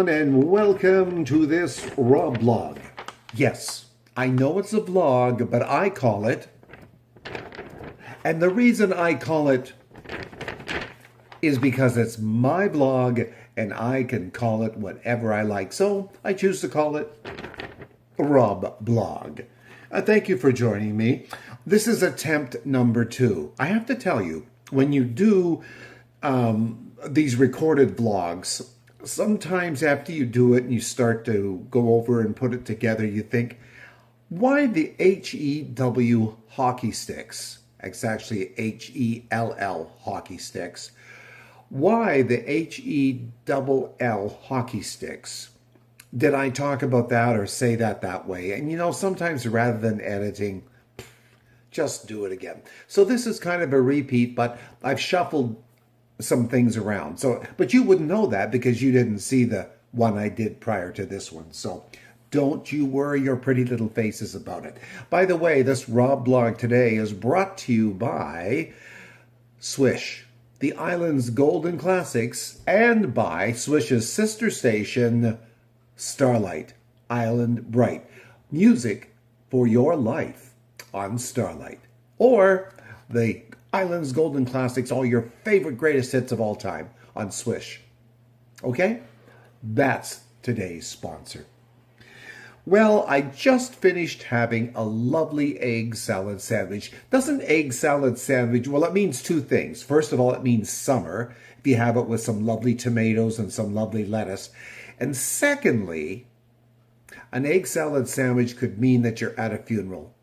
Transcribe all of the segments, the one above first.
everyone, and welcome to this raw blog. Yes, I know it's a vlog, but I call it, and the reason I call it is because it's my blog and I can call it whatever I like. So I choose to call it Rob Blog. Thank you for joining me. This is attempt number 2. I have to tell you, when you do these recorded vlogs, sometimes after you do it and you start to go over and put it together, you think, why the H-E-W hockey sticks? It's actually H-E-L-L hockey sticks. Why the H-E-double-L hockey sticks? Did I talk about that or say that way? And you know, sometimes rather than editing, just do it again. So this is kind of a repeat, but I've shuffled some things around. But you wouldn't know that because you didn't see the one I did prior to this one. So don't you worry your pretty little faces about it. By the way, this Rob blog today is brought to you by Swish, the island's golden classics, and by Swish's sister station, Starlight, Island Bright. Music for your life on Starlight. Or the Island's Golden Classics, all your favorite greatest hits of all time on Swish. Okay? That's today's sponsor. Well, I just finished having a lovely egg salad sandwich. Doesn't egg salad sandwich, well, it means two things. First of all, it means summer, if you have it with some lovely tomatoes and some lovely lettuce. And secondly, an egg salad sandwich could mean that you're at a funeral.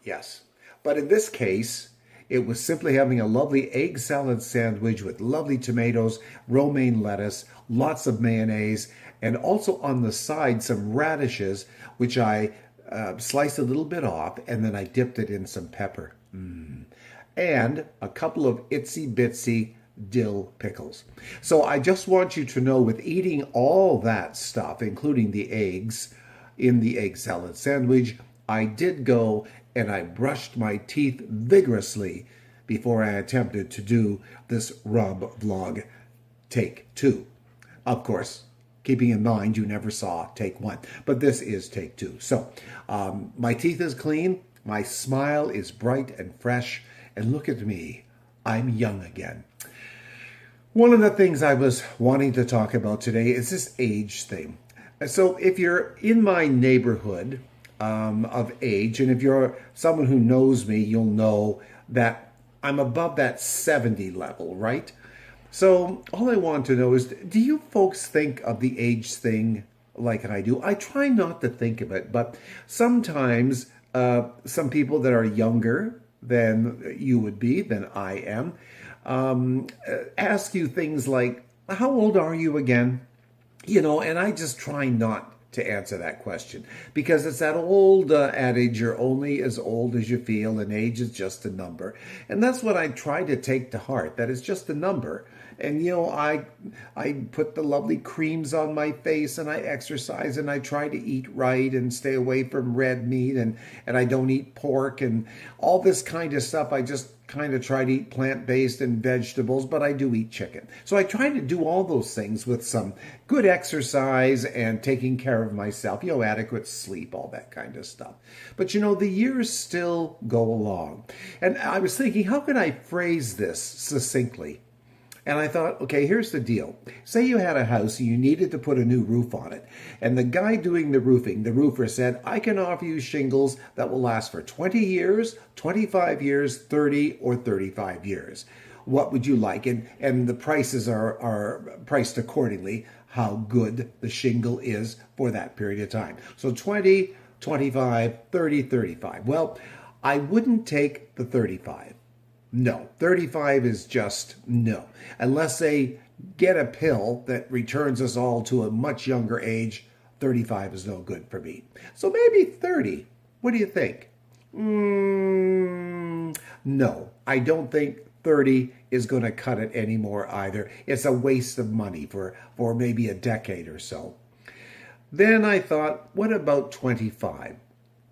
Yes. But in this case, it was simply having a lovely egg salad sandwich with lovely tomatoes, romaine lettuce, lots of mayonnaise, and also on the side some radishes, which I sliced a little bit off, and then I dipped it in some pepper. And a couple of itsy bitsy dill pickles. So I just want you to know, with eating all that stuff, including the eggs in the egg salad sandwich, I did go and I brushed my teeth vigorously before I attempted to do this Rob vlog take 2. Of course, keeping in mind you never saw take 1, but this is take 2. So my teeth is clean, my smile is bright and fresh, and look at me, I'm young again. One of the things I was wanting to talk about today is this age thing. So if you're in my neighborhood of age, and if you're someone who knows me, you'll know that I'm above that 70 level, right? So all I want to know is, do you folks think of the age thing like I do? I try not to think of it, but sometimes some people that are younger than you would be, than I am, ask you things like, how old are you again? You know, and I just try not to answer that question, because it's that old adage, you're only as old as you feel, and age is just a number. And that's what I try to take to heart, that it's just a number. And, you know, I put the lovely creams on my face, and I exercise, and I try to eat right and stay away from red meat, and I don't eat pork and all this kind of stuff. I just kind of try to eat plant-based and vegetables, but I do eat chicken. So I try to do all those things with some good exercise and taking care of myself, you know, adequate sleep, all that kind of stuff. But, you know, the years still go along. And I was thinking, how can I phrase this succinctly? And I thought, okay, here's the deal. Say you had a house and you needed to put a new roof on it. And the guy doing the roofing, the roofer, said, I can offer you shingles that will last for 20 years, 25 years, 30, or 35 years. What would you like? And the prices are priced accordingly, how good the shingle is for that period of time. So 20, 25, 30, 35. Well, I wouldn't take the 35. No, 35 is just no. Unless they get a pill that returns us all to a much younger age, 35 is no good for me. So maybe 30. What do you think? No, I don't think 30 is going to cut it anymore either. It's a waste of money for maybe a decade or so. Then I thought, what about 25?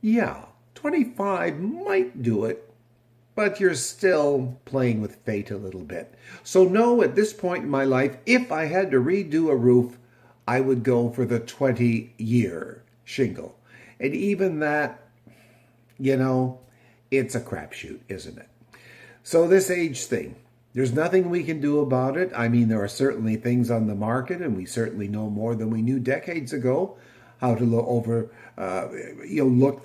Yeah, 25 might do it. But you're still playing with fate a little bit. So no, at this point in my life, if I had to redo a roof, I would go for the 20-year shingle. And even that, you know, it's a crapshoot, isn't it? So this age thing, there's nothing we can do about it. I mean, there are certainly things on the market, and we certainly know more than we knew decades ago how to look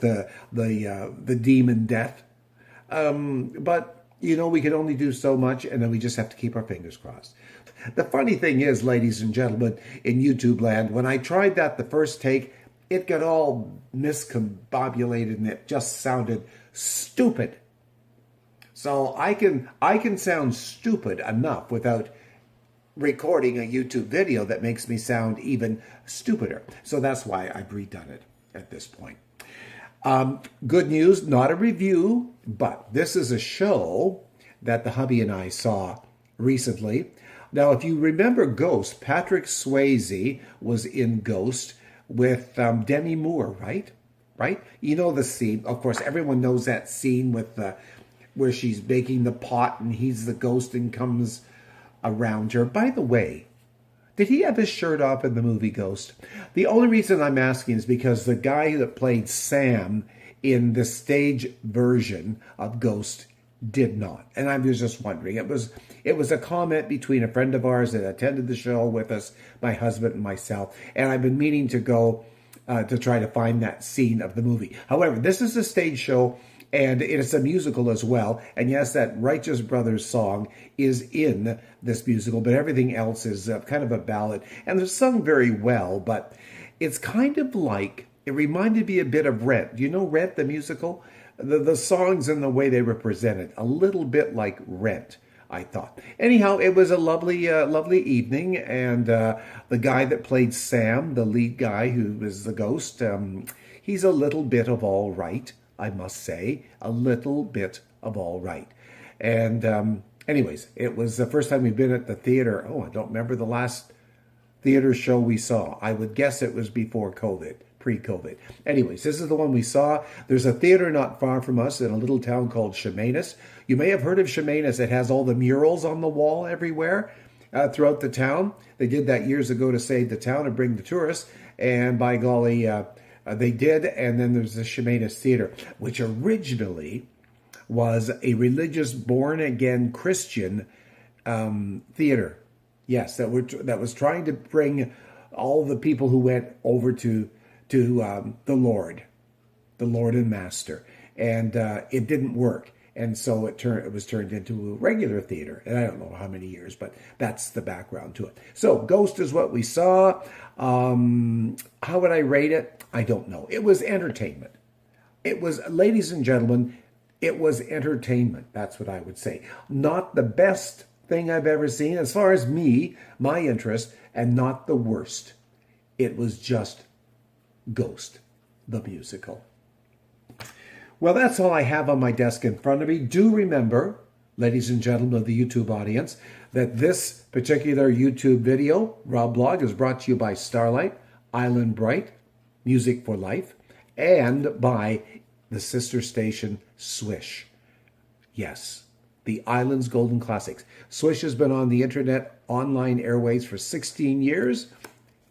the demon death. But we can only do so much, and then we just have to keep our fingers crossed. The funny thing is, ladies and gentlemen, in YouTube land, when I tried that the first take, it got all miscombobulated and it just sounded stupid. So I can sound stupid enough without recording a YouTube video that makes me sound even stupider. So that's why I've redone it at this point. Good news, not a review, but this is a show that the hubby and I saw recently. Now, if you remember Ghost, Patrick Swayze was in Ghost with Demi Moore, right? Right? You know the scene. Of course, everyone knows that scene with where she's baking the pot and he's the ghost and comes around her. By the way, did he have his shirt off in the movie Ghost? The only reason I'm asking is because the guy that played Sam in the stage version of Ghost did not. And I was just wondering. It was a comment between a friend of ours that attended the show with us, my husband and myself. And I've been meaning to go to try to find that scene of the movie. However, this is a stage show, and it's a musical as well. And yes, that Righteous Brothers song is in this musical, but everything else is kind of a ballad. And they're sung very well, but it's kind of like, it reminded me a bit of Rent. Do you know Rent, the musical? The songs and the way they were presented, a little bit like Rent, I thought. Anyhow, it was a lovely evening, and the guy that played Sam, the lead guy who was the ghost, he's a little bit of all right, I must say, a little bit of all right. And anyways, it was the first time we've been at the theater. Oh, I don't remember the last theater show we saw. I would guess it was before COVID. Pre-COVID. Anyways, this is the one we saw. There's a theater not far from us in a little town called Chemainus. You may have heard of Chemainus. It has all the murals on the wall everywhere throughout the town. They did that years ago to save the town and bring the tourists. And by golly, they did. And then there's the Chemainus Theater, which originally was a religious born-again Christian theater. Yes, that was trying to bring all the people who went over to the Lord and Master, and it didn't work, and so it was turned into a regular theater, and I don't know how many years, but that's the background to it. So Ghost is what we saw. How would I rate it? I don't know. It was entertainment. It was, ladies and gentlemen, it was entertainment. That's what I would say. Not the best thing I've ever seen as far as my interest, and not the worst. It was just Ghost, the musical. Well, that's all I have on my desk in front of me. Do remember, ladies and gentlemen of the YouTube audience, that this particular YouTube video, Rob Blog, is brought to you by Starlight, Island Bright, Music for Life, and by the sister station Swish. Yes, the Island's Golden Classics. Swish has been on the internet, online airways for 16 years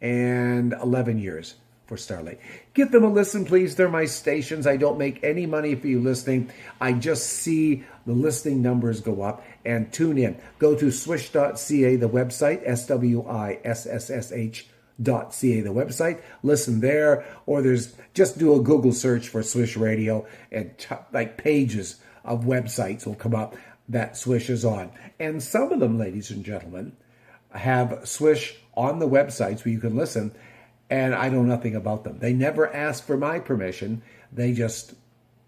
and 11 years for Starlight. Give them a listen, please. They're my stations. I don't make any money for you listening. I just see the listening numbers go up, and tune in. Go to swish.ca, the website, SWISSSH.ca, the website. Listen there, or just do a Google search for Swish Radio, and like pages of websites will come up that Swish is on. And some of them, ladies and gentlemen, have Swish on the websites where you can listen, and I know nothing about them. They never ask for my permission. They just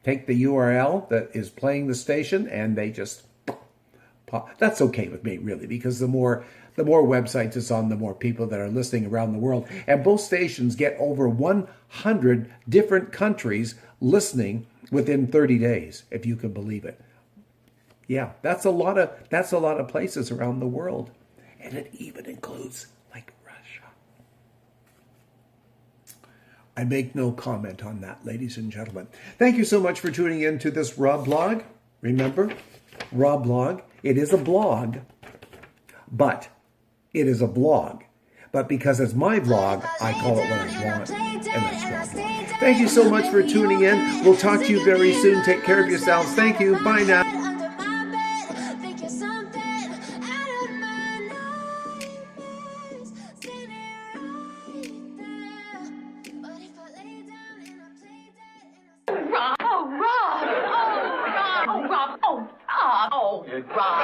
take the URL that is playing the station, and they just pop. That's okay with me, really, because the more websites it's on, the more people that are listening around the world. And both stations get over 100 different countries listening within 30 days, if you can believe it. Yeah, that's a lot of places around the world. And it even includes like Russia. I make no comment on that, ladies and gentlemen. Thank you so much for tuning in to this Rob Blog. Remember, Rob Blog, it is a blog, but it is a blog. But because it's my vlog, I call it what I want, and that's Rob Vlog. Thank you so much for tuning in. We'll talk to you very soon. Take care of yourselves. Thank you. Bye now. Rob, oh, Rob, oh, Rob, oh, Rob, oh, Rob.